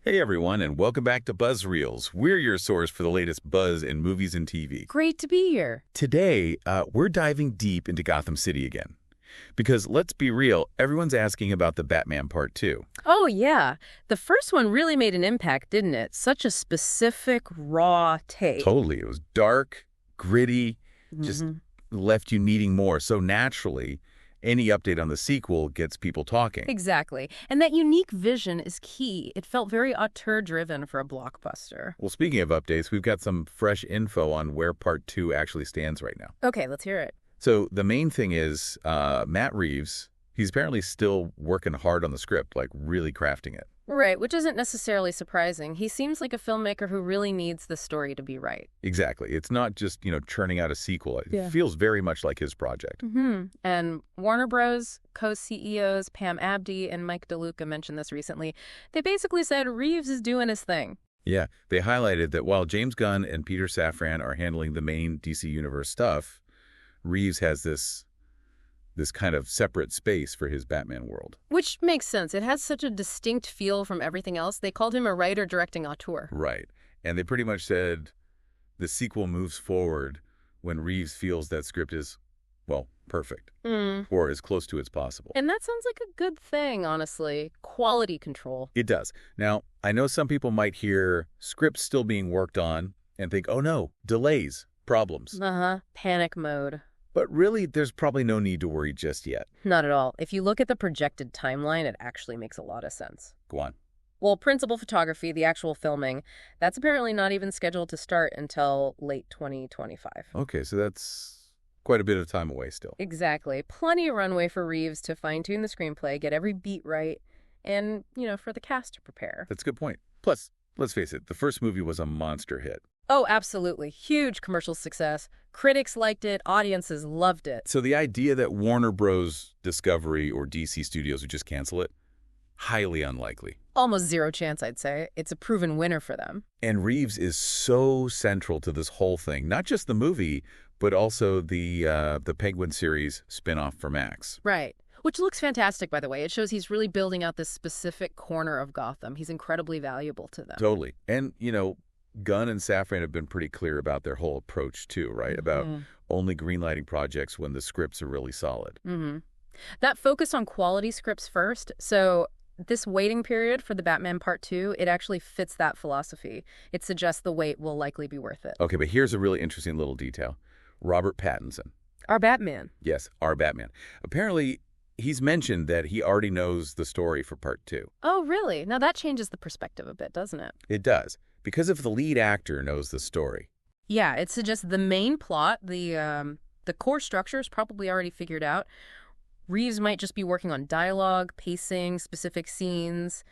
Hey everyone, and welcome back to Buzz Reels. We're your source for the latest buzz in movies and TV. Great to be here. Today, we're diving deep into Gotham City again. Because let's be real, everyone's asking about the Batman Part 2. Oh, yeah. The first one really made an impact, didn't it? Such a specific, raw take. Totally. It was dark, gritty, just left you needing more. So naturally, any update on the sequel gets people talking. Exactly. And that unique vision is key. It felt very auteur-driven for a blockbuster. Well, speaking of updates, we've got some fresh info on where Part 2 actually stands right now. Okay, let's hear it. So the main thing is Matt Reeves, he's apparently still working hard on the script, like really crafting it. Right, which isn't necessarily surprising. He seems like a filmmaker who really needs the story to be right. Exactly. It's not just, churning out a sequel. It feels very much like his project. And Warner Bros. Co-CEOs Pam Abdy and Mike DeLuca mentioned this recently. They basically said Reeves is doing his thing. Yeah, they highlighted that while James Gunn and Peter Safran are handling the main DC Universe stuff, Reeves has this kind of separate space for his Batman world. Which makes sense. It has such a distinct feel from everything else. They called him a writer-directing auteur. Right. And they pretty much said the sequel moves forward when Reeves feels that script is, well, perfect. Or as close to it as possible. And that sounds like a good thing, honestly. Quality control. It does. Now, I know some people might hear scripts still being worked on and think, oh no, delays, problems. Panic mode. But really, there's probably no need to worry just yet. Not at all. If you look at the projected timeline, it actually makes a lot of sense. Go on. Well, principal photography, the actual filming, that's apparently not even scheduled to start until late 2025. Okay, so that's quite a bit of time away still. Exactly. Plenty of runway for Reeves to fine-tune the screenplay, get every beat right, and, for the cast to prepare. That's a good point. Plus, let's face it, the first movie was a monster hit. Oh, absolutely. Huge commercial success. Critics liked it. Audiences loved it. So the idea that Warner Bros. Discovery or DC Studios would just cancel it? Highly unlikely. Almost zero chance, I'd say. It's a proven winner for them. And Reeves is so central to this whole thing. Not just the movie, but also the Penguin series spinoff for Max. Right. Which looks fantastic, by the way. It shows he's really building out this specific corner of Gotham. He's incredibly valuable to them. Totally. And, Gunn and Safran have been pretty clear about their whole approach, too, right? About only greenlighting projects when the scripts are really solid. That focus on quality scripts first. So this waiting period for the Batman Part 2, it actually fits that philosophy. It suggests the wait will likely be worth it. Okay, but here's a really interesting little detail. Robert Pattinson. Our Batman. Yes, our Batman. Apparently, he's mentioned that he already knows the story for Part 2. Oh, really? Now that changes the perspective a bit, doesn't it? It does. Because if the lead actor knows the story. Yeah, it suggests the main plot, the core structure is probably already figured out. Reeves might just be working on dialogue, pacing, specific scenes,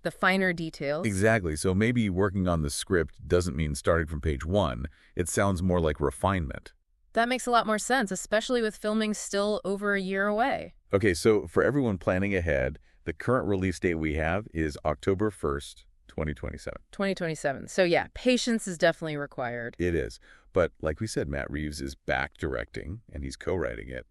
the finer details. Exactly. So maybe working on the script doesn't mean starting from page 1. It sounds more like refinement. That makes a lot more sense, especially with filming still over a year away. Okay, so for everyone planning ahead, the current release date we have is October 1st, 2027. 2027. So yeah, patience is definitely required. It is. But like we said, Matt Reeves is back directing, and he's co-writing it.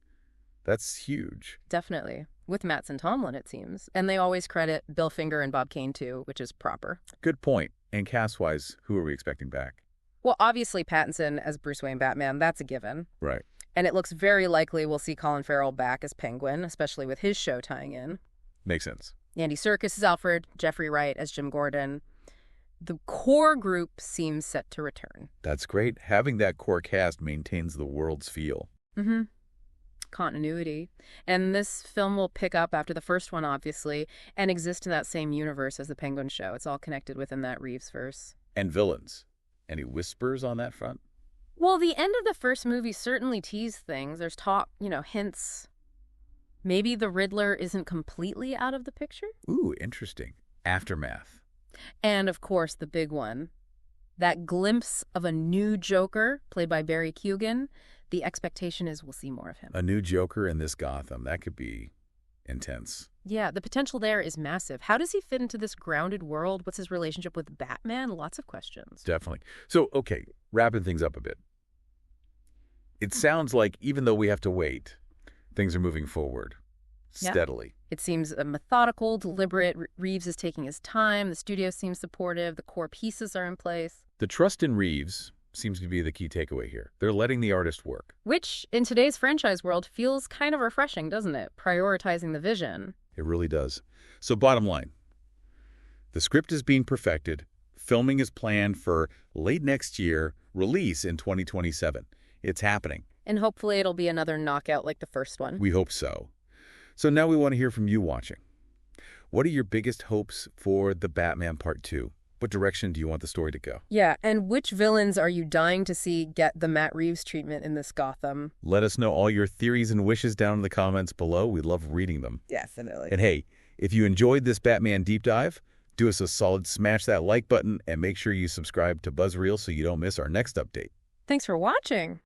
That's huge. Definitely. With Mattson Tomlin, it seems. And they always credit Bill Finger and Bob Kane, too, which is proper. Good point. And cast-wise, who are we expecting back? Well, obviously Pattinson as Bruce Wayne Batman, that's a given. Right. And it looks very likely we'll see Colin Farrell back as Penguin, especially with his show tying in. Makes sense. Andy Serkis as Alfred, Jeffrey Wright as Jim Gordon. The core group seems set to return. That's great. Having that core cast maintains the world's feel. Continuity. And this film will pick up after the first one, obviously, and exist in that same universe as the Penguin show. It's all connected within that Reeves-verse. And villains. Any whispers on that front? Well, the end of the first movie certainly teased things. There's talk, hints. Maybe the Riddler isn't completely out of the picture? Ooh, interesting. Aftermath. And, of course, the big one. That glimpse of a new Joker, played by Barry Keoghan. The expectation is we'll see more of him. A new Joker in this Gotham. That could be intense. Yeah, the potential there is massive. How does he fit into this grounded world? What's his relationship with Batman? Lots of questions. Definitely. So, okay, wrapping things up a bit. It sounds like even though we have to wait, things are moving forward. Yeah. steadily. It seems methodical, deliberate. Reeves is taking his time. The studio seems supportive. The core pieces are in place. The trust in Reeves seems to be the key takeaway here. They're letting the artist work. Which, in today's franchise world, feels kind of refreshing, doesn't it? Prioritizing the vision. It really does. So bottom line, the script is being perfected. Filming is planned for late next year, release in 2027. It's happening. And hopefully it'll be another knockout like the first one. We hope so. So now we want to hear from you watching. What are your biggest hopes for The Batman Part 2? What direction do you want the story to go? Yeah, and which villains are you dying to see get the Matt Reeves treatment in this Gotham? Let us know all your theories and wishes down in the comments below. We love reading them. Definitely. And hey, if you enjoyed this Batman deep dive, do us a solid, smash that like button, and make sure you subscribe to BuzzReel so you don't miss our next update. Thanks for watching.